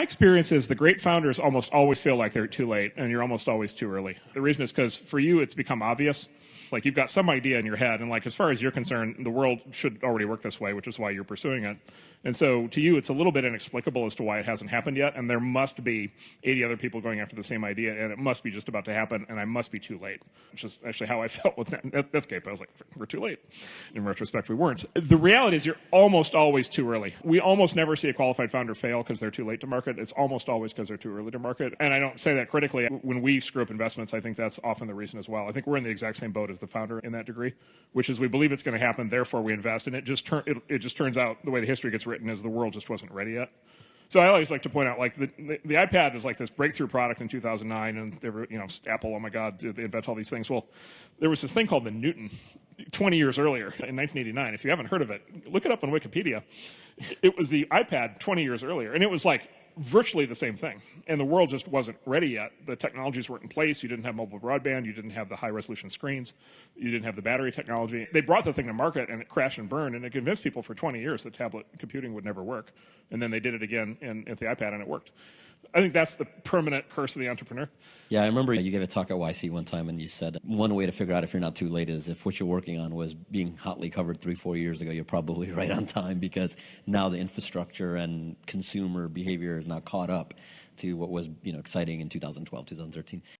experience is the great founders almost always feel like they're too late, and you're almost always too early. The reason is because for you, it's become obvious. Like, you've got some idea in your head, and like, as far as you're concerned, the world should already work this way, which is why you're pursuing it. And so to you, it's a little bit inexplicable as to why it hasn't happened yet, and there must be 80 other people going after the same idea, and it must be just about to happen, and I must be too late, which is actually how I felt with Netscape. I was like, we're too late. In retrospect, we weren't. The reality is you're almost always too early. We almost never see a qualified founder fail because they're too late to market. It's almost always because they're too early to market. And I don't say that critically. When we screw up investments, I think that's often the reason as well. I think we're in the exact same boat as the founder in that degree, which is we believe it's going to happen, therefore we invest, and it just turns out the way the history gets written is the world just wasn't ready yet. So I always like to point out, like, the iPad is like this breakthrough product in 2009, and they were, Apple, oh my God, they invent all these things. Well, there was this thing called the Newton 20 years earlier in 1989. If you haven't heard of it, look it up on Wikipedia. It was the iPad 20 years earlier, and it was like virtually the same thing. And the world just wasn't ready yet. The technologies weren't in place. You didn't have mobile broadband. You didn't have the high-resolution screens. You didn't have the battery technology. They brought the thing to market, and it crashed and burned, and it convinced people for 20 years that tablet computing would never work. And then they did it again at the iPad, and it worked. I think that's the permanent curse of the entrepreneur. Yeah, I remember you gave a talk at YC one time, and you said one way to figure out if you're not too late is if what you're working on was being hotly covered 3-4 years ago, you're probably right on time, because now the infrastructure and consumer behavior is now caught up to what was exciting in 2012, 2013.